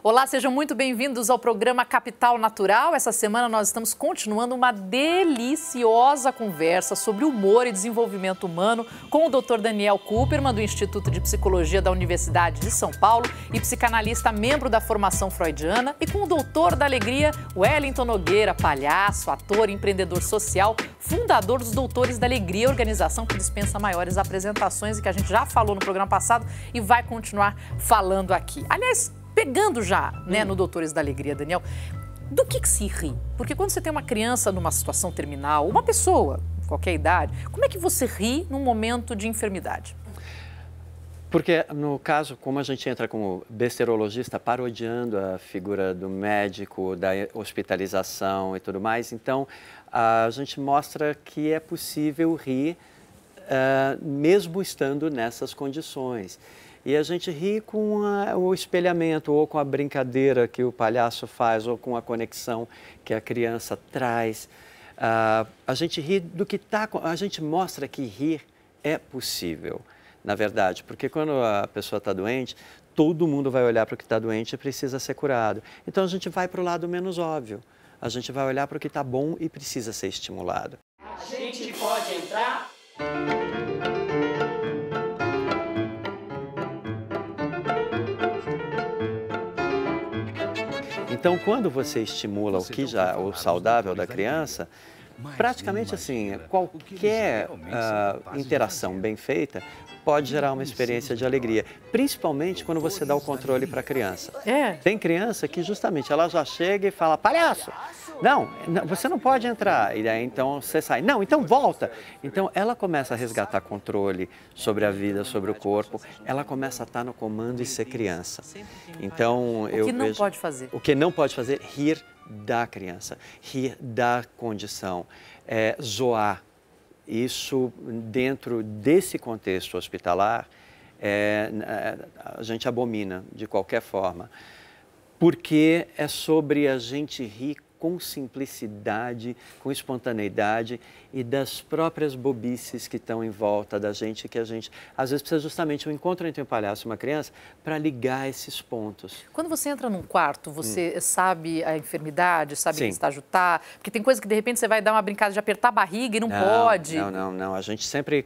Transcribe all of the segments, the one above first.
Olá, sejam muito bem-vindos ao programa Capital Natural. Essa semana nós estamos continuando uma deliciosa conversa sobre humor e desenvolvimento humano com o Dr. Daniel Kuperman, do Instituto de Psicologia da Universidade de São Paulo e psicanalista, membro da formação freudiana, e com o doutor da alegria, Wellington Nogueira, palhaço, ator, empreendedor social, fundador dos Doutores da Alegria, organização que dispensa maiores apresentações e que a gente já falou no programa passado e vai continuar falando aqui. Aliás, pegando já, né, no Doutores da Alegria, Daniel, do que se ri? Porque quando você tem uma criança numa situação terminal, uma pessoa, qualquer idade, como é que você ri num momento de enfermidade? Porque, no caso, como a gente entra como besterologista, parodiando a figura do médico, da hospitalização e tudo mais, então a gente mostra que é possível rir mesmo estando nessas condições. E a gente ri com o espelhamento, ou com a brincadeira que o palhaço faz, ou com a conexão que a criança traz. A gente ri do que está... A gente mostra que rir é possível, na verdade. Porque quando a pessoa está doente, todo mundo vai olhar para o que está doente e precisa ser curado. Então a gente vai para o lado menos óbvio. A gente vai olhar para o que está bom e precisa ser estimulado. A gente pode entrar? Então, quando você estimula o saudável da criança, praticamente assim, qualquer interação bem feita pode gerar uma experiência de alegria, principalmente quando você dá o controle para a criança. Tem criança que justamente ela já chega e fala, palhaço, não, você não pode entrar, e aí então você sai, não, então volta. Então ela começa a resgatar controle sobre a vida, sobre o corpo, ela começa a estar no comando e ser criança. Então o que não pode fazer? O que não pode fazer, rir da criança, rir da condição, zoar. Isso, dentro desse contexto hospitalar, a gente abomina de qualquer forma, porque é sobre a gente rir com simplicidade, com espontaneidade e das próprias bobices que estão em volta da gente, que a gente, às vezes, precisa justamente um encontro entre um palhaço e uma criança para ligar esses pontos. Quando você entra num quarto, você sabe a enfermidade, sabe que estágio está? Porque tem coisa que, de repente, você vai dar uma brincada de apertar a barriga e não pode. Não. A gente sempre,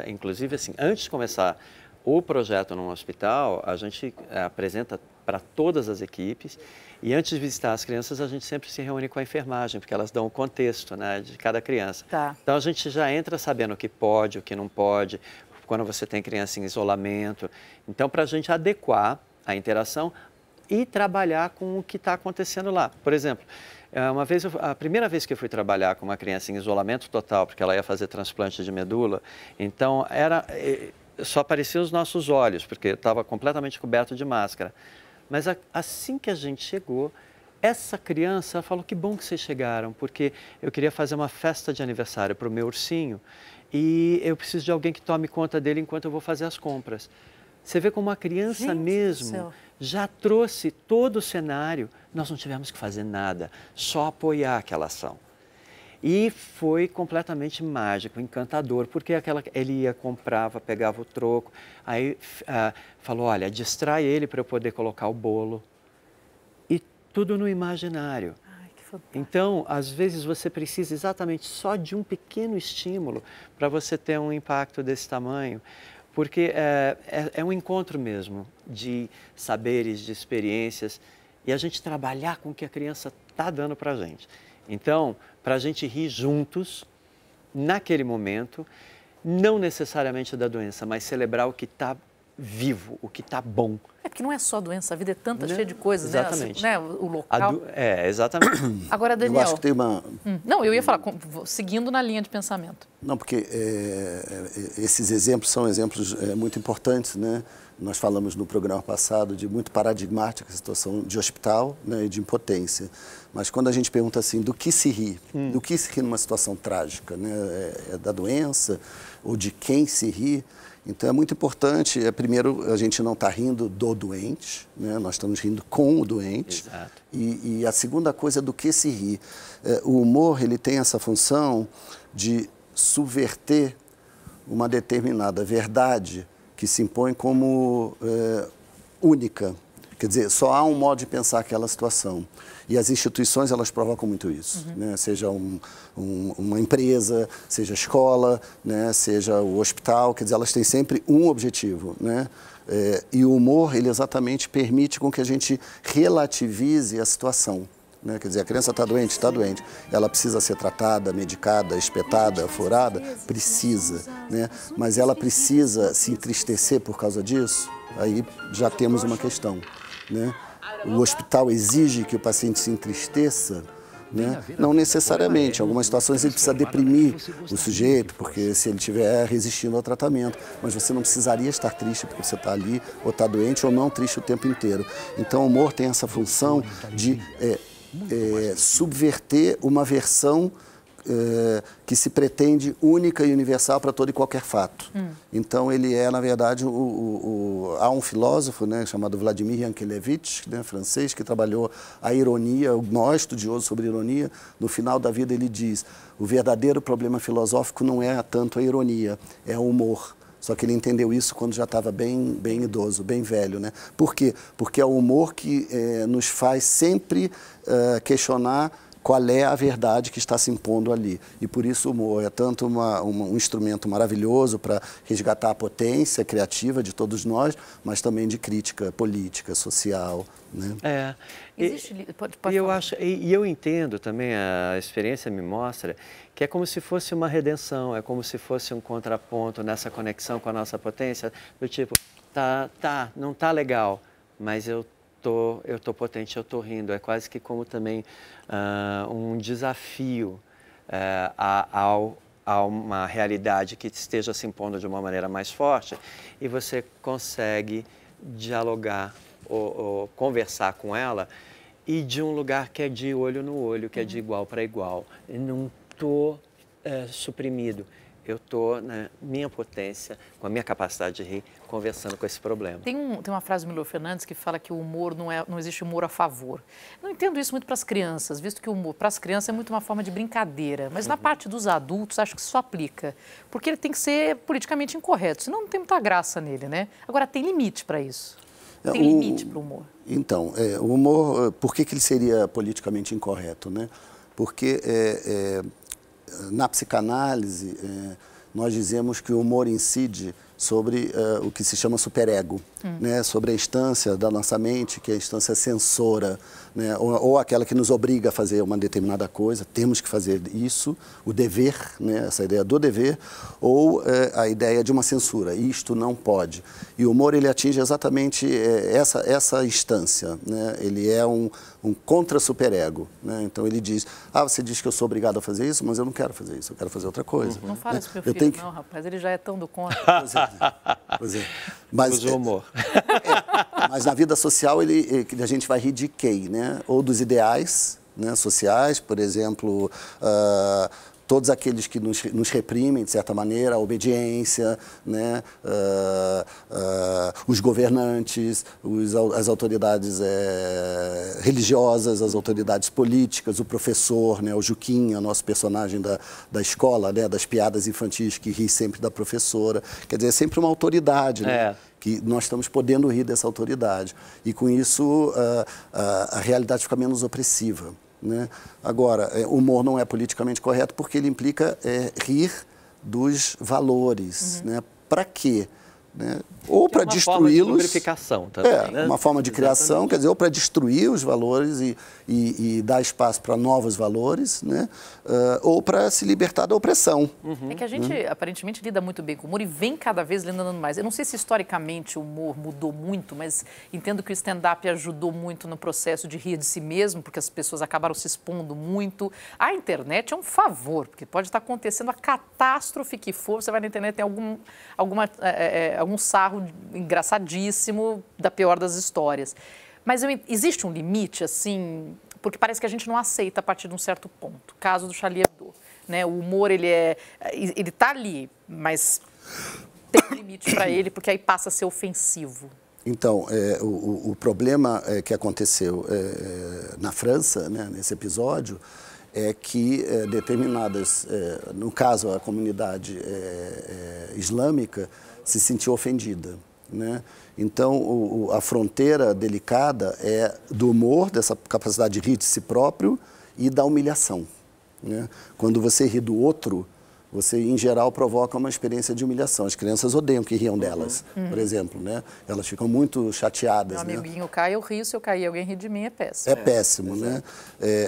inclusive, assim, antes de começar o projeto no hospital, a gente apresenta para todas as equipes e antes de visitar as crianças, a gente sempre se reúne com a enfermagem, porque elas dão o contexto, né, de cada criança. Então, a gente já entra sabendo o que pode, o que não pode, quando você tem criança em isolamento. Então, para a gente adequar a interação e trabalhar com o que está acontecendo lá. Por exemplo, a primeira vez que eu fui trabalhar com uma criança em isolamento total, porque ela ia fazer transplante de medula, então só apareciam os nossos olhos, porque estava completamente coberto de máscara. Mas assim que a gente chegou, essa criança falou, que bom que vocês chegaram, porque eu queria fazer uma festa de aniversário para o meu ursinho e eu preciso de alguém que tome conta dele enquanto eu vou fazer as compras. Você vê como a criança mesmo já trouxe todo o cenário, nós não tivemos que fazer nada, só apoiar aquela ação. E foi completamente mágico, encantador, porque ele ia, comprava, pegava o troco, aí falou, olha, distrai ele para eu poder colocar o bolo. E tudo no imaginário. Ai, que fantástico. Então, às vezes você precisa exatamente só de um pequeno estímulo para você ter um impacto desse tamanho, porque é um encontro mesmo de saberes, de experiências, e a gente trabalhar com o que a criança está dando para a gente. Então, para a gente rir juntos, naquele momento, não necessariamente da doença, mas celebrar o que está vivo, o que está bom. Porque não é só doença, a vida é tanta cheia de coisas, exatamente. né? O local. Exatamente. Agora, Daniel... Eu acho que tem uma... Não, eu ia falar, seguindo na linha de pensamento. Não, porque esses exemplos são exemplos muito importantes, né? Nós falamos no programa passado de muito paradigmática a situação de hospital, né, e de impotência. Mas quando a gente pergunta assim, do que se ri? Do que se ri numa situação trágica? Né? É da doença ou de quem se ri? Então é muito importante, primeiro, a gente não está rindo do doente, né? Nós estamos rindo com o doente. Exato. E a segunda coisa é do que se ri. O humor, ele tem essa função de subverter uma determinada verdade que se impõe como única. Quer dizer, só há um modo de pensar aquela situação. E as instituições, elas provocam muito isso, né? Seja uma empresa, seja a escola, né? Seja o hospital, quer dizer, elas têm sempre um objetivo, né? E o humor, ele exatamente permite com que a gente relativize a situação. Né? Quer dizer, a criança está doente, ela precisa ser tratada, medicada, espetada, furada, precisa, né? Mas ela precisa se entristecer por causa disso, aí já temos uma questão, né? O hospital exige que o paciente se entristeça, né? Não necessariamente, em algumas situações ele precisa deprimir o sujeito, porque se ele estiver resistindo ao tratamento, mas você não precisaria estar triste porque você está ali, ou está doente, ou não triste o tempo inteiro. Então o humor tem essa função de subverter uma versão que se pretende única e universal para todo e qualquer fato. Então, ele é, na verdade, há um filósofo, né, chamado Vladimir Yankelevich, né, francês, que trabalhou a ironia, o maior estudioso sobre ironia. No final da vida, ele diz, o verdadeiro problema filosófico não é tanto a ironia, é o humor. Só que ele entendeu isso quando já estava bem idoso, bem velho, né? Por quê? Porque é o humor que nos faz sempre questionar qual é a verdade que está se impondo ali. E por isso o humor é tanto um instrumento maravilhoso para resgatar a potência criativa de todos nós, mas também de crítica política, social, né? Eu entendo também, a experiência me mostra que é como se fosse uma redenção, é como se fosse um contraponto nessa conexão com a nossa potência, do tipo, não tá legal, mas eu tô potente, eu tô rindo. É quase que como também um desafio a uma realidade que esteja se impondo de uma maneira mais forte e você consegue dialogar ou conversar com ela e de um lugar que é de olho no olho, que é de igual para igual. Eu não tô suprimido. Eu estou na minha potência, com a minha capacidade de rir, conversando com esse problema. Tem uma frase do Milor Fernandes que fala que o humor não existe humor a favor. Não entendo isso muito para as crianças, visto que o humor para as crianças é muito uma forma de brincadeira. Mas na parte dos adultos, acho que isso aplica. Porque ele tem que ser politicamente incorreto, senão não tem muita graça nele, né? Agora, tem limite para isso? Tem limite para o humor? Então, o humor, por que ele seria politicamente incorreto, né? Porque na psicanálise, nós dizemos que o humor incide sobre o que se chama superego, né? Sobre a instância da nossa mente, que é a instância censora, né? Ou aquela que nos obriga a fazer uma determinada coisa, temos que fazer isso, o dever, né? Essa ideia do dever, ou a ideia de uma censura, isto não pode. E o humor, ele atinge exatamente essa instância, né? Ele é um contra-superego, né? Então ele diz, você diz que eu sou obrigado a fazer isso, mas eu não quero fazer isso, eu quero fazer outra coisa. Não fala isso pro meu filho, não, rapaz, ele já é tão do contra. Pois é. Mas o humor. Mas na vida social a gente vai rir de quem, né? Ou dos ideais, né, sociais, por exemplo, todos aqueles que nos reprimem, de certa maneira, a obediência, né? Os governantes, as autoridades religiosas, as autoridades políticas, o professor, né? O Juquinha, nosso personagem da escola, né? Das piadas infantis, que ri sempre da professora. Quer dizer, é sempre uma autoridade, né? Que nós estamos podendo rir dessa autoridade. E com isso a realidade fica menos opressiva, né? Agora, o humor não é politicamente correto porque ele implica rir dos valores, né? Para quê? Né? Ou para destruí-los. Uma lubrificação também, né? Uma forma de criação, quer dizer, ou para destruir os valores e dar espaço para novos valores, né? Ou para se libertar da opressão. É que a gente aparentemente lida muito bem com o humor e vem cada vez lidando mais. Eu não sei se historicamente o humor mudou muito, mas entendo que o stand-up ajudou muito no processo de rir de si mesmo, porque as pessoas acabaram se expondo muito. A internet é um favor, porque pode estar acontecendo a catástrofe que for, você vai na internet, tem algum sarro engraçadíssimo da pior das histórias. Mas existe um limite, assim, porque parece que a gente não aceita a partir de um certo ponto. Caso do Charlie Hebdo, né? O humor, ele tá ali, mas tem um limite para ele, porque aí passa a ser ofensivo. Então, o problema que aconteceu na França, né, nesse episódio, é que determinadas, no caso a comunidade islâmica, se sentiu ofendida. né? Então, a fronteira delicada é do humor, dessa capacidade de rir de si próprio e da humilhação, né? Quando você ri do outro, você, em geral, provoca uma experiência de humilhação. As crianças odeiam que riam delas, por exemplo, né? Elas ficam muito chateadas. Meu amiguinho cai, eu rio, se eu cair alguém rir de mim, é péssimo. É péssimo, né?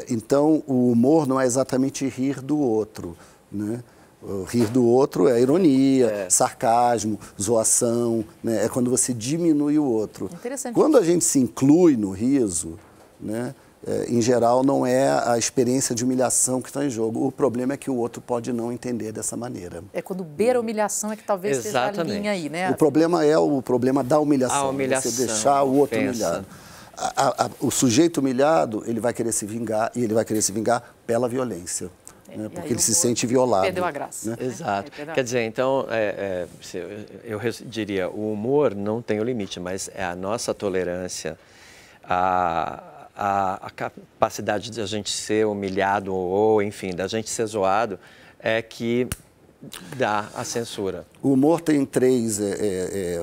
Então, o humor não é exatamente rir do outro, né? O rir do outro é ironia, sarcasmo, zoação, né? É quando você diminui o outro. Interessante. Quando a gente se inclui no riso, né? Em geral, não é a experiência de humilhação que está em jogo. O problema é que o outro pode não entender dessa maneira. É quando beira a humilhação é que talvez seja a linha aí, né? O problema é o problema da humilhação. A humilhação, você deixar o outro ofensa. humilhado. O sujeito humilhado, ele vai querer se vingar, e ele vai querer se vingar pela violência. Né? Porque ele se sente violado. Perdeu a graça. Né? Exato. Quer dizer, então, eu diria, o humor não tem o limite, mas é a nossa tolerância, a capacidade de a gente ser humilhado ou, enfim, da gente ser zoado é que dá a censura. O humor tem três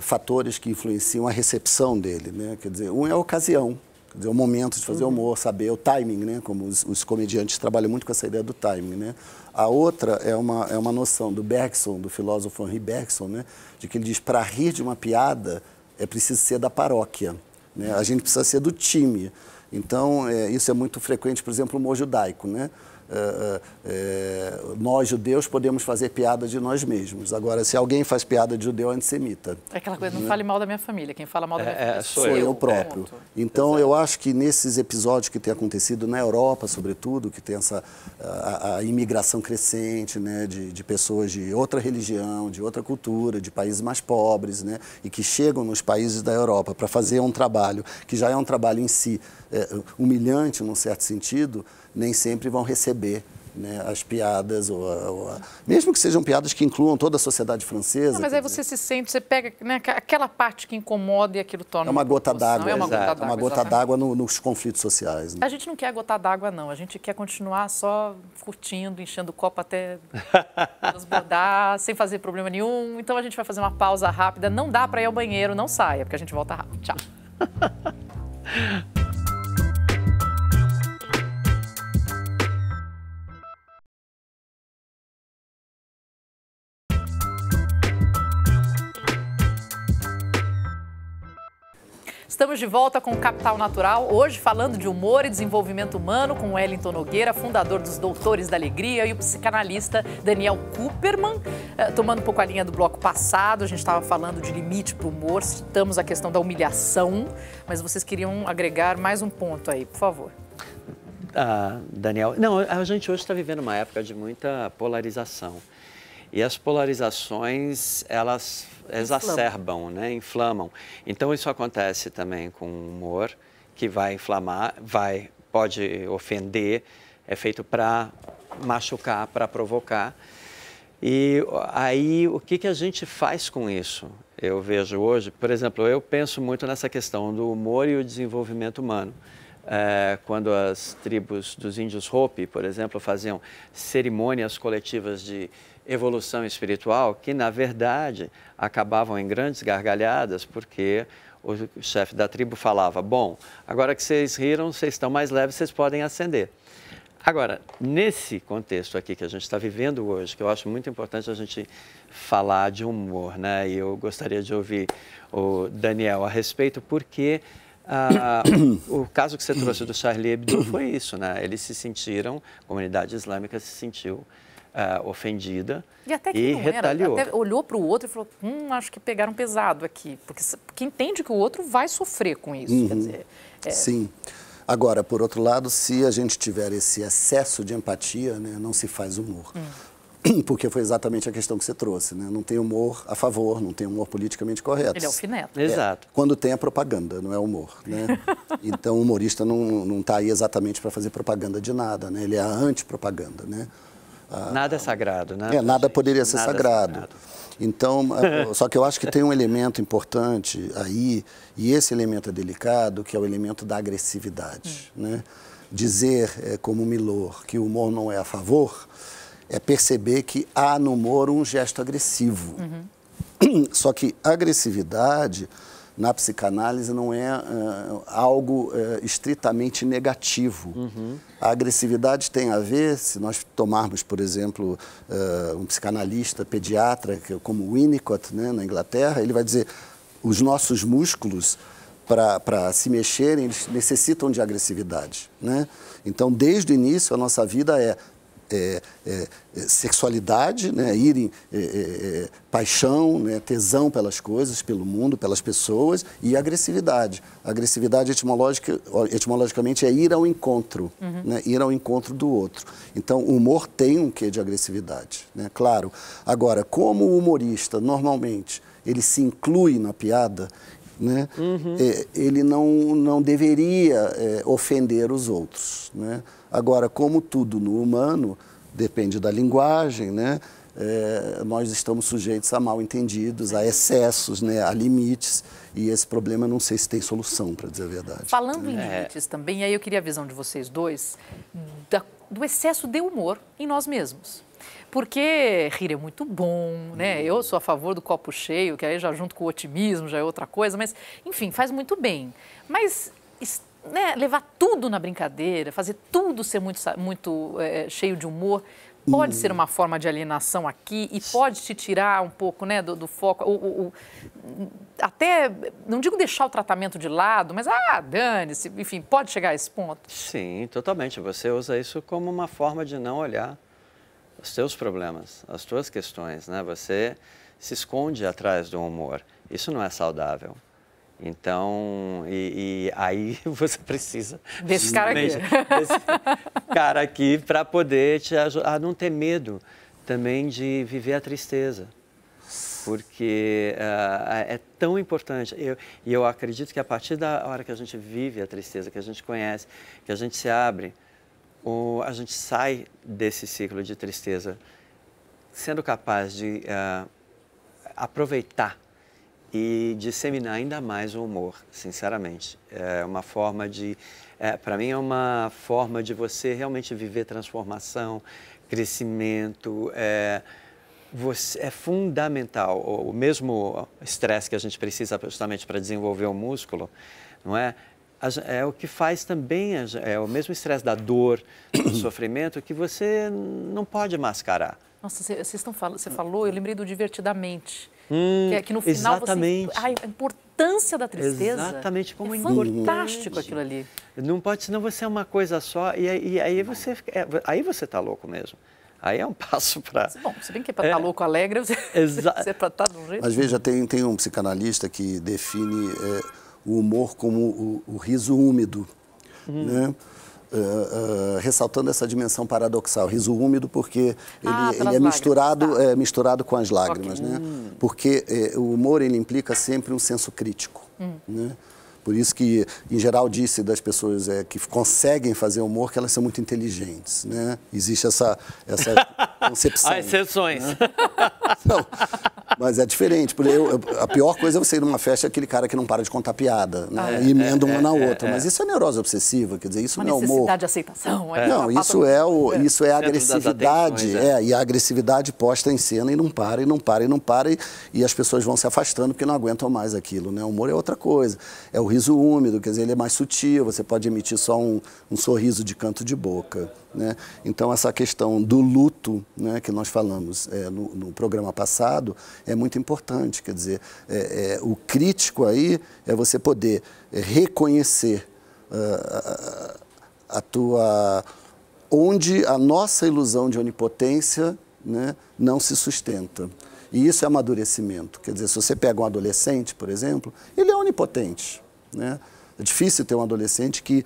fatores que influenciam a recepção dele, né? Quer dizer, um é a ocasião, quer dizer, o momento de fazer humor, saber o timing, né? Como os comediantes trabalham muito com essa ideia do timing, né? A outra é uma noção do Bergson, do filósofo Henri Bergson, né? De que ele diz, para rir de uma piada é preciso ser da paróquia, né? A gente precisa ser do time. Então, isso é muito frequente, por exemplo, no humor judaico, né? Nós, judeus, podemos fazer piada de nós mesmos. Agora, se alguém faz piada de judeu, é antissemita. É aquela coisa, não fale mal da minha família. Quem fala mal da minha família sou eu próprio. Ponto. Então, eu acho que nesses episódios que têm acontecido na Europa, sobretudo, que tem a imigração crescente, né, de pessoas de outra religião, de outra cultura, de países mais pobres, né, e que chegam nos países da Europa para fazer um trabalho que já é um trabalho em si humilhante, num certo sentido, nem sempre vão receber, né, as piadas, mesmo que sejam piadas que incluam toda a sociedade francesa. Não, mas aí você se sente, você pega, né, aquela parte que incomoda e aquilo torna... É uma gota d'água. É uma gota d'água nos conflitos sociais. Né? A gente não quer a gota d'água, não. A gente quer continuar só curtindo, enchendo o copo até transbordar, sem fazer problema nenhum. Então a gente vai fazer uma pausa rápida. Não dá para ir ao banheiro, não saia, porque a gente volta rápido. Tchau. Estamos de volta com o Capital Natural, hoje falando de humor e desenvolvimento humano com o Wellington Nogueira, fundador dos Doutores da Alegria, e o psicanalista Daniel Kuperman. Tomando um pouco a linha do bloco passado, a gente estava falando de limite para o humor, citamos a questão da humilhação, mas vocês queriam agregar mais um ponto aí, por favor. Daniel, não, a gente hoje está vivendo uma época de muita polarização. E as polarizações, elas exacerbam, né? Inflamam. Então, isso acontece também com o humor, que vai inflamar, pode ofender, é feito para machucar, para provocar. E aí, o que a gente faz com isso? Eu vejo hoje, por exemplo, eu penso muito nessa questão do humor e o desenvolvimento humano. Quando as tribos dos índios Hopi, por exemplo, faziam cerimônias coletivas de evolução espiritual, que na verdade acabavam em grandes gargalhadas, porque o chefe da tribo falava, bom, agora que vocês riram, vocês estão mais leves, vocês podem ascender. Agora, nesse contexto aqui que a gente está vivendo hoje, que eu acho muito importante a gente falar de humor, né? E eu gostaria de ouvir o Daniel a respeito, porque o caso que você trouxe do Charlie Hebdo foi isso, né? Eles se sentiram, a comunidade islâmica se sentiu ofendida e até que não retaliou. Até olhou para o outro e falou, acho que pegaram pesado aqui, porque entende que o outro vai sofrer com isso. Quer dizer, Sim. Agora, por outro lado, se a gente tiver esse excesso de empatia, né, não se faz humor. Porque foi exatamente a questão que você trouxe, né? Não tem humor a favor, não tem humor politicamente correto. Ele é alfineta. Exato. Quando tem a propaganda, não é humor, né? Então, o humorista não está aí exatamente para fazer propaganda de nada, né? Ele é a antipropaganda, né? Nada é sagrado, né? Nada poderia ser sagrado. Então, só que eu acho que tem um elemento importante aí, e esse elemento é delicado, que é o elemento da agressividade, né? Dizer, como Milor, que o humor não é a favor, é perceber que há no humor um gesto agressivo. Só que agressividade, na psicanálise, não é algo estritamente negativo. A agressividade tem a ver, se nós tomarmos, por exemplo, um psicanalista pediatra, como Winnicott, né, na Inglaterra, ele vai dizer os nossos músculos, para se mexerem, eles necessitam de agressividade, né? Então, desde o início, a nossa vida sexualidade, né? Paixão, né? Tesão pelas coisas, pelo mundo, pelas pessoas, e agressividade. A agressividade etimologicamente é ir ao encontro, né? Ir ao encontro do outro. Então, o humor tem um quê de agressividade, né? Claro. Agora, como o humorista, normalmente, ele se inclui na piada, né? Ele não deveria ofender os outros, né? Agora, como tudo no humano, depende da linguagem, né? Nós estamos sujeitos a mal-entendidos, a excessos, né? A limites, e esse problema não sei se tem solução, para dizer a verdade. Falando em limites também, aí eu queria a visão de vocês dois do excesso de humor em nós mesmos. Porque rir é muito bom, né? Eu sou a favor do copo cheio, que aí já junto com o otimismo já é outra coisa, mas, enfim, faz muito bem. Mas, né, levar tudo na brincadeira, fazer tudo ser muito cheio de humor, pode ser uma forma de alienação aqui e pode te tirar um pouco, né, do foco, até, não digo deixar o tratamento de lado, mas, dane-se, enfim, pode chegar a esse ponto? Sim, totalmente. Você usa isso como uma forma de não olhar os seus problemas, as suas questões, né? Você se esconde atrás do humor. Isso não é saudável. Então, e aí você precisa desse cara aqui, para poder te ajudar a não ter medo também de viver a tristeza. Porque é tão importante. E eu acredito que a partir da hora que a gente vive a tristeza, que a gente conhece, que a gente se abre, a gente sai desse ciclo de tristeza sendo capaz de aproveitar e disseminar ainda mais o humor, sinceramente. É uma forma para mim é uma forma de você realmente viver transformação, crescimento. É fundamental. O mesmo estresse que a gente precisa justamente para desenvolver o músculo, não é? É o que faz também, é o mesmo estresse da dor, do sofrimento, que você não pode mascarar. Nossa, você falou, eu lembrei do Divertidamente. Que no final exatamente. A importância da tristeza. Exatamente, como é fantástico aquilo ali. Não pode, senão você é uma coisa só, e aí você está louco mesmo. Aí é um passo para... Bom, se bem que é para estar louco, alegre, você é para estar de um jeito. Mas veja, tem um psicanalista que define o humor como o riso úmido, né? Ressaltando essa dimensão paradoxal. Riso úmido porque ele é misturado com as lágrimas, né? Porque o humor ele implica sempre um senso crítico, né? Por isso que, em geral, disse das pessoas que conseguem fazer humor que elas são muito inteligentes, né? Existe essa concepção. Há exceções. Né? Não, mas é diferente. Porque a pior coisa é você ir numa festa aquele cara que não para de contar piada, né? E emenda uma na outra. Mas isso é neurose obsessiva, quer dizer, isso não é humor. Uma necessidade de aceitação. Não, isso é agressividade. E a agressividade posta em cena e não para, e não para, e não para. E as pessoas vão se afastando porque não aguentam mais aquilo, né? O humor é outra coisa. É o riso úmido, quer dizer, ele é mais sutil, você pode emitir só um sorriso de canto de boca, né? Então, essa questão do luto, né, que nós falamos no programa passado, é muito importante, quer dizer, o crítico aí é você poder reconhecer onde a nossa ilusão de onipotência, né, não se sustenta. E isso é amadurecimento, quer dizer, se você pega um adolescente, por exemplo, ele é onipotente, né? É difícil ter um adolescente que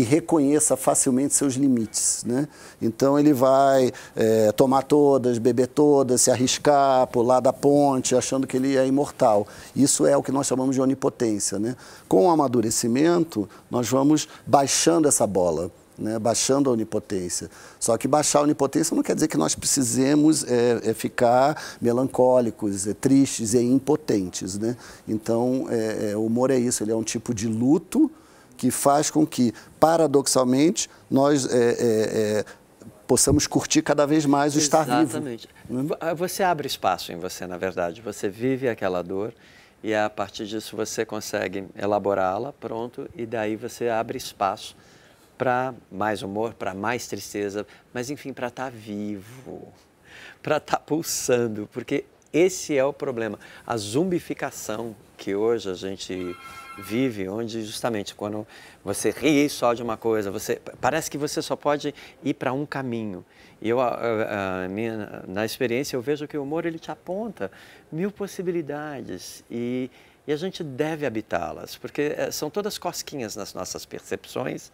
reconheça facilmente seus limites, né? Então, ele vai tomar todas, beber todas, se arriscar, pular da ponte, achando que ele é imortal. Isso é o que nós chamamos de onipotência, né? Com o amadurecimento, nós vamos baixando essa bola, né? Baixando a onipotência. Só que baixar a onipotência não quer dizer que nós precisemos ficar melancólicos, tristes e impotentes, né? Então, o humor é isso, ele é um tipo de luto que faz com que, paradoxalmente, nós possamos curtir cada vez mais o estar vivo. Exatamente. Você abre espaço em você, na verdade. Você vive aquela dor e a partir disso você consegue elaborá-la, pronto, e daí você abre espaço para mais humor, para mais tristeza, mas enfim, para estar vivo, para estar pulsando, porque esse é o problema. A zumbificação que hoje a gente vive, onde justamente quando você ri só de uma coisa, parece que você só pode ir para um caminho. E na experiência eu vejo que o humor ele te aponta 1000 possibilidades e a gente deve habitá-las, porque são todas cosquinhas nas nossas percepções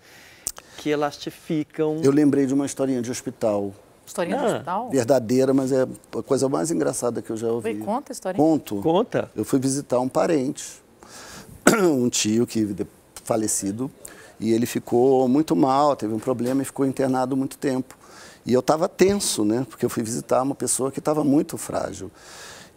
que elastificam. Eu lembrei de uma historinha de hospital. Historinha de hospital? Verdadeira, mas é a coisa mais engraçada que eu já ouvi. Conta a historinha. Conta. Eu fui visitar um parente, um tio falecido, e ele ficou muito mal, teve um problema e ficou internado muito tempo. E eu estava tenso, né? Porque eu fui visitar uma pessoa que estava muito frágil.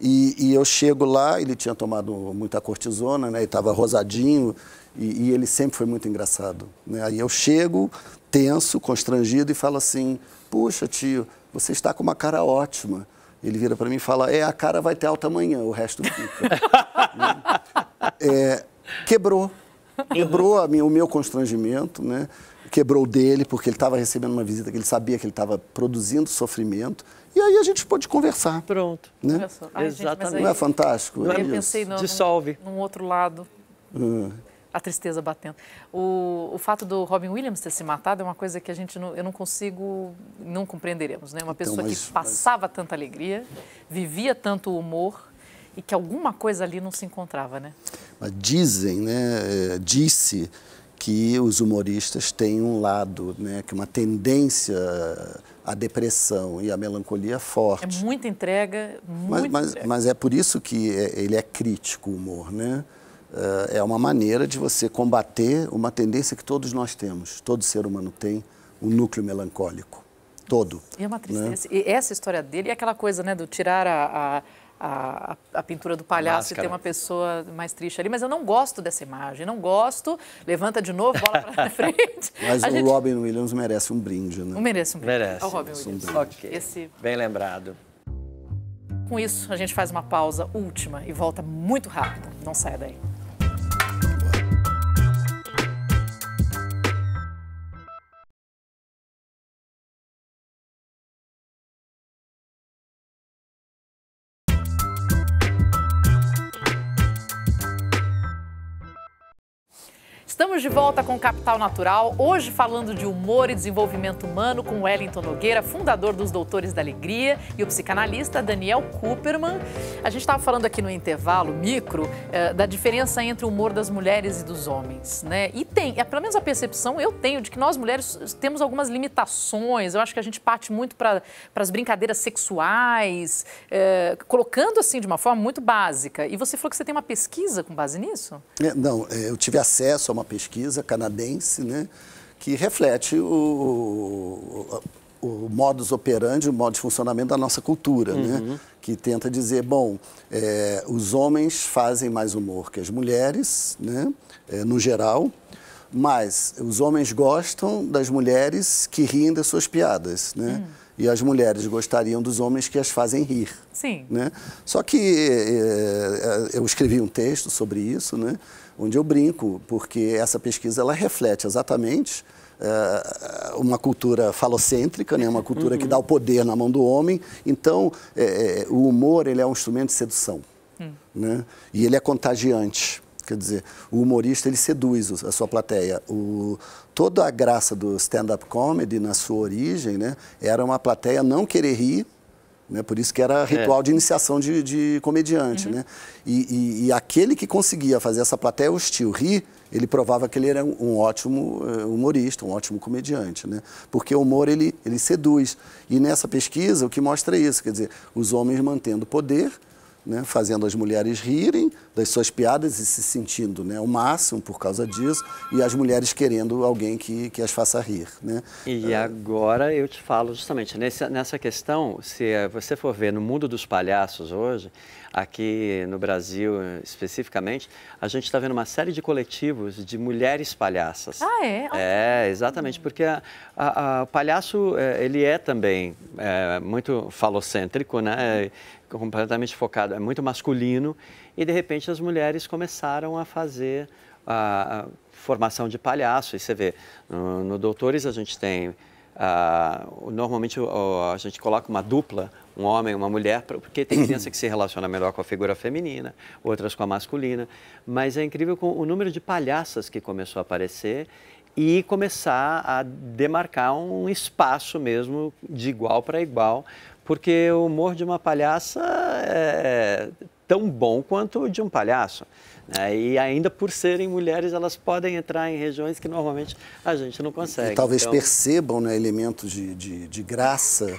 E eu chego lá, ele tinha tomado muita cortisona, né? E estava rosadinho, e ele sempre foi muito engraçado, né? Aí eu chego, tenso, constrangido, e falo assim: puxa, tio, você está com uma cara ótima. Ele vira para mim e fala: a cara vai ter alta amanhã, o resto fica. Né? Quebrou o meu constrangimento, né? Quebrou o dele, porque ele estava recebendo uma visita que ele sabia que ele estava produzindo sofrimento. E aí a gente pôde conversar. Pronto. Né? Exatamente. Aí, não é fantástico? Eu pensei dissolve. Num outro lado. A tristeza batendo. O fato do Robin Williams ter se matado é uma coisa que eu não consigo, não compreenderemos, né? Uma pessoa que passava tanta alegria, vivia tanto humor e que alguma coisa ali não se encontrava, né? Mas dizem, né? Disse que os humoristas têm um lado, né? Que uma tendência à depressão e à melancolia forte. É muita entrega, mas é por isso que ele é crítico, o humor, né? É uma maneira de você combater uma tendência que todos nós temos, todo ser humano tem, um núcleo melancólico, todo. E é uma tristeza. Né? E essa história dele é aquela coisa, né, do tirar a pintura do palhaço e ter uma pessoa mais triste ali, mas eu não gosto dessa imagem, não gosto, levanta de novo, bola para frente. Mas o Robin Williams merece um brinde, né? Merece um brinde. Merece. O Robin Williams. Ok, bem lembrado. Com isso, a gente faz uma pausa última e volta muito rápido. Não saia daí. Estamos de volta com Capital Natural, hoje falando de humor e desenvolvimento humano com Wellington Nogueira, fundador dos Doutores da Alegria, e o psicanalista Daniel Kuperman. A gente estava falando aqui no intervalo micro da diferença entre o humor das mulheres e dos homens, né? E pelo menos a percepção eu tenho de que nós mulheres temos algumas limitações. Eu acho que a gente parte muito para as brincadeiras sexuais, colocando assim de uma forma muito básica. E você falou que você tem uma pesquisa com base nisso? Não, eu tive acesso a uma pesquisa canadense, né, que reflete o modus operandi, o modo de funcionamento da nossa cultura, né, que tenta dizer, bom, os homens fazem mais humor que as mulheres, né, no geral, mas os homens gostam das mulheres que riem das suas piadas, né? E as mulheres gostariam dos homens que as fazem rir. Sim. Né? Só que eu escrevi um texto sobre isso, né? Onde eu brinco, porque essa pesquisa ela reflete exatamente uma cultura falocêntrica, né? Uma cultura que dá o poder na mão do homem. Então, o humor ele é um instrumento de sedução, né? E ele é contagiante. Quer dizer, o humorista ele seduz a sua plateia. Toda a graça do stand-up comedy, na sua origem, né, era uma plateia não querer rir, né, por isso que era ritual de iniciação de comediante. Né? E aquele que conseguia fazer essa plateia hostil rir, ele provava que ele era um ótimo humorista, um ótimo comediante. Né? Porque o humor ele seduz. E nessa pesquisa o que mostra é isso, quer dizer, os homens mantendo poder, né, fazendo as mulheres rirem das suas piadas e se sentindo, né, o máximo por causa disso, e as mulheres querendo alguém que as faça rir, né? E agora eu te falo justamente, nessa questão, se você for ver no mundo dos palhaços hoje, aqui no Brasil especificamente, a gente está vendo uma série de coletivos de mulheres palhaças. Ah, é? É, exatamente, porque o palhaço, ele é também muito falocêntrico, né? Completamente focado, é muito masculino, e de repente as mulheres começaram a fazer a formação de palhaço. E você vê, no Doutores a gente tem, normalmente a gente coloca uma dupla, um homem e uma mulher, porque tem criança que se relaciona melhor com a figura feminina, outras com a masculina, mas é incrível com o número de palhaças que começou a aparecer e começar a demarcar um espaço mesmo de igual para igual, porque o humor de uma palhaça é tão bom quanto o de um palhaço, né? E ainda por serem mulheres, elas podem entrar em regiões que normalmente a gente não consegue. E talvez percebam, né, elementos de graça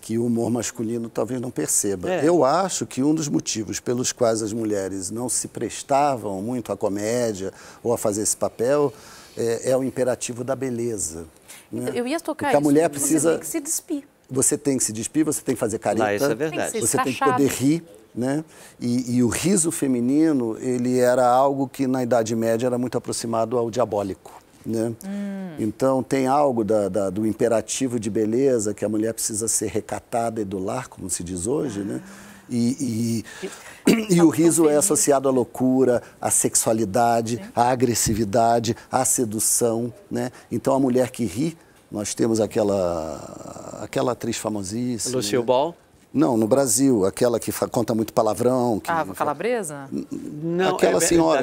que o humor masculino talvez não perceba. Eu acho que um dos motivos pelos quais as mulheres não se prestavam muito à comédia ou a fazer esse papel é o imperativo da beleza. Né? Eu ia tocar porque isso. A mulher precisa... Você tem que se despir. Você tem que se despir, você tem que fazer careta. Isso é verdade. Você tem que poder rir, né? E o riso feminino, ele era algo que na Idade Média era muito aproximado ao diabólico, né? Então tem algo do imperativo de beleza, que a mulher precisa ser recatada e do lar, como se diz hoje, né? E o riso é associado à loucura, à sexualidade, à agressividade, à sedução, né? Então a mulher que ri, nós temos aquela atriz famosíssima. Lucille Ball? Não, no Brasil, aquela que conta muito palavrão. Calabresa? Não, aquela senhora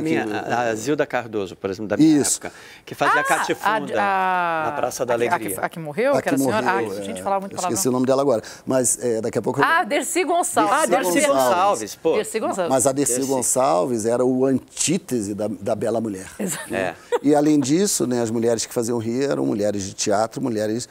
a Zilda Cardoso, por exemplo, da minha época, que fazia Catifunda na Praça da Alegria. A que morreu? A que era que senhora? morreu, A gente falava muito palavrão. Esqueci o nome dela agora, mas daqui a pouco... Dercy Gonçalves. Dercy Gonçalves, pô. Dercy Gonçalves. Mas a Dercy Gonçalves era o antítese da bela mulher. Exato. E além disso, né, as mulheres que faziam rir eram mulheres de teatro, mulheres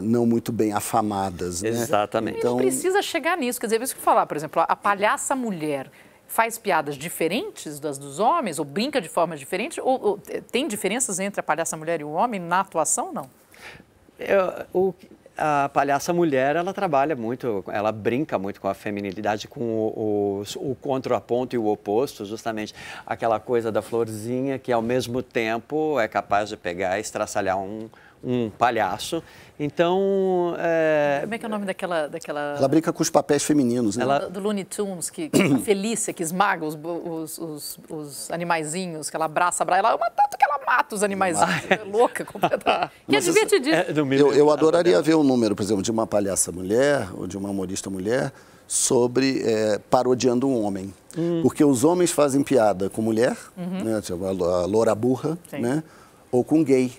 não muito bem afamadas. Né? Exatamente. Então, não precisa chegar nisso, quer dizer, é isso que eu falar, por exemplo, a palhaça mulher faz piadas diferentes das dos homens, ou brinca de forma diferente, ou tem diferenças entre a palhaça mulher e o homem na atuação, não? A palhaça mulher, ela trabalha muito, ela brinca muito com a feminilidade, com o contraponto e o oposto, justamente aquela coisa da florzinha que ao mesmo tempo é capaz de pegar e estraçalhar um palhaço. Então... Como é que é o nome daquela... Ela brinca com os papéis femininos, né? Do Looney Tunes, a Felícia, que esmaga os animaizinhos, que ela abraça, ela ama tanto que ela mata os animaizinhos. É louca, completamente. Que é divertidíssimo. Eu adoraria ver um número, por exemplo, de uma palhaça mulher ou de uma humorista mulher sobre parodiando um homem. Porque os homens fazem piada com mulher, né, tipo a loura burra, né, ou com gay.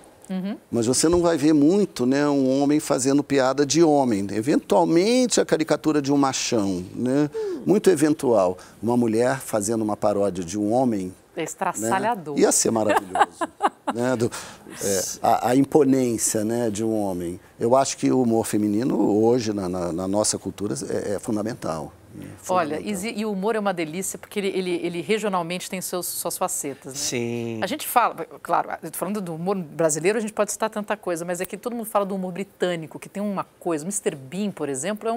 Mas você não vai ver muito, né, um homem fazendo piada de homem. Eventualmente a caricatura de um machão, né? Muito eventual. Uma mulher fazendo uma paródia de um homem... Estraçalhador. Né? Ia ser maravilhoso. Né? A imponência, né, de um homem. Eu acho que o humor feminino hoje na nossa cultura é fundamental. Olha, e o humor é uma delícia porque ele regionalmente tem suas facetas, né? Sim. A gente fala, claro, falando do humor brasileiro, a gente pode citar tanta coisa, mas é que todo mundo fala do humor britânico, que tem uma coisa. O Mr. Bean, por exemplo,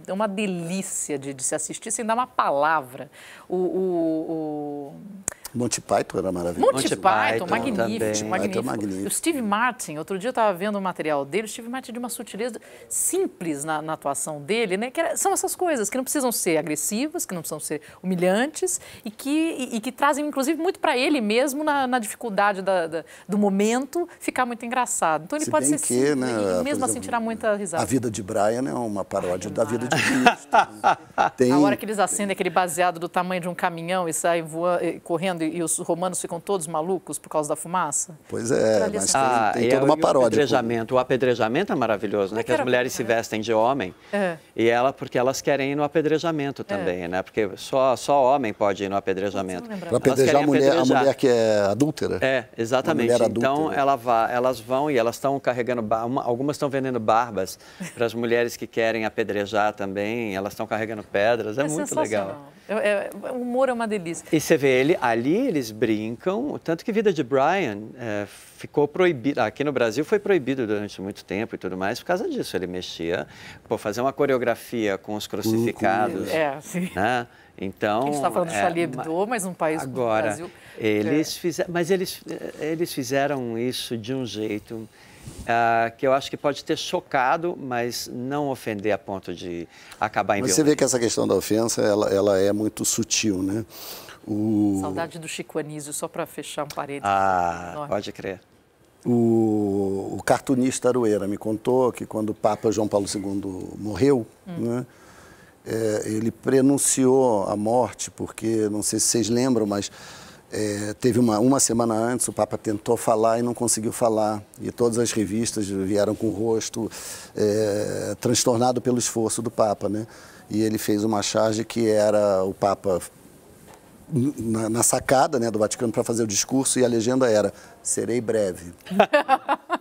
é uma delícia de se assistir sem dar uma palavra. Monty Python era maravilhoso. Monty Python, magnífico, magnífico. O Steve Martin, outro dia eu estava vendo o material dele, o Steve Martin de uma sutileza simples na atuação dele, né? São essas coisas que não precisam ser agressivas, que não precisam ser humilhantes e que trazem, inclusive, muito para ele mesmo na dificuldade do momento ficar muito engraçado. Então ele pode ser simples, né, e mesmo assim tirar muita risada. A Vida de Brian é uma paródia da vida de Cristo. A hora que eles acendem aquele baseado do tamanho de um caminhão e saem correndo queimando e os romanos ficam todos malucos por causa da fumaça? Pois é, mas tem e toda uma paródia. O apedrejamento é maravilhoso, né? Que as mulheres se vestem de homem porque elas querem ir no apedrejamento também, né? Porque só homem pode ir no apedrejamento. Para apedrejar a mulher que é adúltera? Exatamente. Então elas vão e elas estão carregando, algumas estão vendendo barbas para as mulheres que querem apedrejar também, elas estão carregando pedras, é muito legal. O humor é uma delícia. E você vê, ali eles brincam, tanto que Vida de Brian ficou proibida, aqui no Brasil foi proibido durante muito tempo e tudo mais, por causa disso, ele mexia, fazer uma coreografia com os crucificados, sim. né? Então, a gente está falando de Charlie Hebdo, mas um país como o Brasil... Eles fizeram isso de um jeito que eu acho que pode ter chocado, mas não ofender a ponto de acabar em violência. Você vê que essa questão da ofensa, ela é muito sutil, né? Saudade do Chico Anísio, só para fechar um parênteses. Pode crer. O cartunista Aroeira me contou que quando o Papa João Paulo II morreu, né, ele prenunciou a morte, porque, não sei se vocês lembram, mas teve uma semana antes, o Papa tentou falar e não conseguiu falar. E todas as revistas vieram com o rosto transtornado pelo esforço do Papa, né? E ele fez uma charge que era o Papa na sacada, né, do Vaticano para fazer o discurso, e a legenda era: serei breve.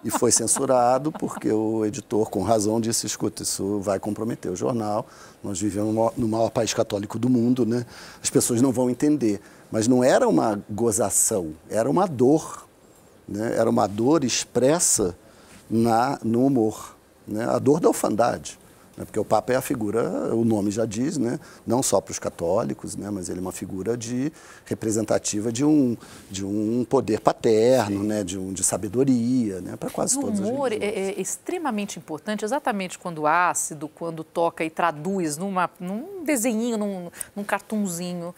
E foi censurado porque o editor, com razão, disse: escuta, isso vai comprometer o jornal, nós vivemos no maior país católico do mundo, né? As pessoas não vão entender. Mas não era uma gozação, era uma dor, né? Era uma dor expressa no humor, né? A dor da orfandade. Porque o Papa é a figura, o nome já diz, né? Não só para os católicos, né? Mas ele é uma figura representativa de um poder paterno, né? de sabedoria, né? Para quase todas as religiões. O humor é extremamente importante, exatamente quando ácido, quando toca e traduz num desenhinho, num cartunzinho,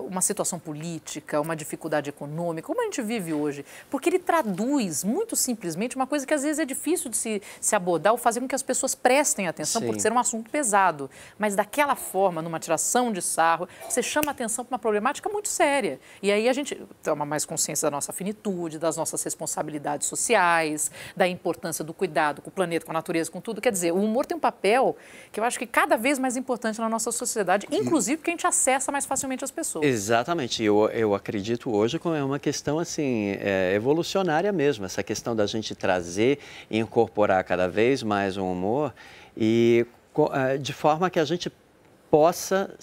uma situação política, uma dificuldade econômica, como a gente vive hoje. Porque ele traduz, muito simplesmente, uma coisa que às vezes é difícil de se abordar ou fazer com que as pessoas prestem atenção, por ser um assunto pesado. Mas daquela forma, numa tiração de sarro, você chama atenção para uma problemática muito séria. E aí a gente toma mais consciência da nossa finitude, das nossas responsabilidades sociais, da importância do cuidado com o planeta, com a natureza, com tudo. Quer dizer, o humor tem um papel que eu acho que cada vez mais importante na nossa sociedade, inclusive porque a gente acessa mais facilmente as pessoas. Exatamente. Eu acredito hoje como é uma questão assim, evolucionária mesmo, essa questão da gente trazer e incorporar cada vez mais o humor, e de forma que a gente possa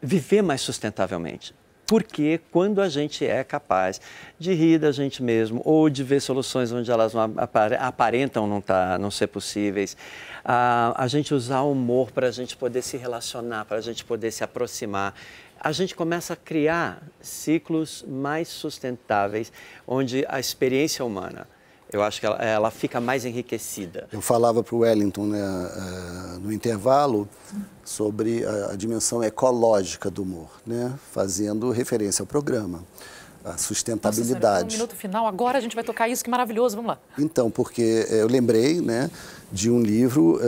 viver mais sustentavelmente. Porque quando a gente é capaz de rir da gente mesmo ou de ver soluções onde elas não aparentam não ser possíveis, a gente usar o humor para a gente poder se relacionar, para a gente poder se aproximar, a gente começa a criar ciclos mais sustentáveis, onde a experiência humana, eu acho que ela fica mais enriquecida. Eu falava para o Wellington, né, no intervalo, sobre a dimensão ecológica do humor, né, fazendo referência ao programa, a sustentabilidade. Nossa senhora, no minuto final, agora a gente vai tocar isso, que maravilhoso, vamos lá. Então, porque eu lembrei, né, de um livro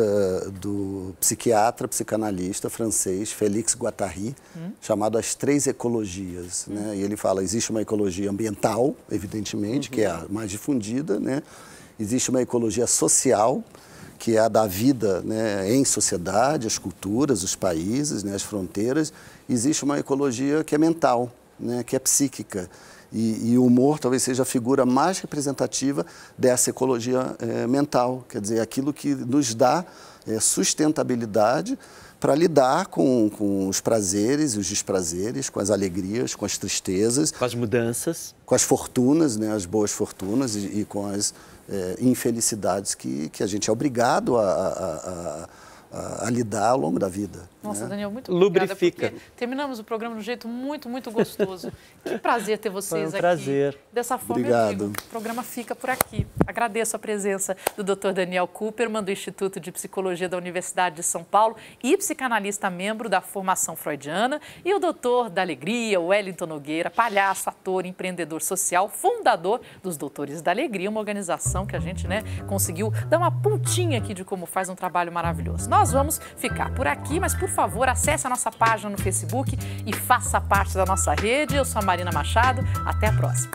do psiquiatra, psicanalista francês, Félix Guattari, chamado As Três Ecologias. Né? E ele fala, existe uma ecologia ambiental, evidentemente, que é a mais difundida, né? Existe uma ecologia social, que é a da vida, né, em sociedade, as culturas, os países, né, as fronteiras. Existe uma ecologia que é mental, né, que é psíquica. E o humor talvez seja a figura mais representativa dessa ecologia mental, quer dizer, aquilo que nos dá sustentabilidade para lidar com os prazeres e os desprazeres, com as alegrias, com as tristezas. Com as mudanças. Com as fortunas, né, as boas fortunas e com as infelicidades que a gente é obrigado a lidar ao longo da vida. Nossa, né? Daniel, muito obrigada. Lubrifica. Terminamos o programa de um jeito muito, muito gostoso. Que prazer ter vocês aqui. Prazer. Dessa forma, Obrigado. eu digo, o programa fica por aqui. Agradeço a presença do Dr. Daniel Cooperman, do Instituto de Psicologia da Universidade de São Paulo e psicanalista membro da formação freudiana, e o doutor da Alegria, Wellington Nogueira, palhaço, ator, empreendedor social, fundador dos Doutores da Alegria, uma organização que a gente, né, conseguiu dar uma pontinha aqui de como faz um trabalho maravilhoso. Nós vamos ficar por aqui, mas por favor, acesse a nossa página no Facebook e faça parte da nossa rede. Eu sou a Marina Machado. Até a próxima.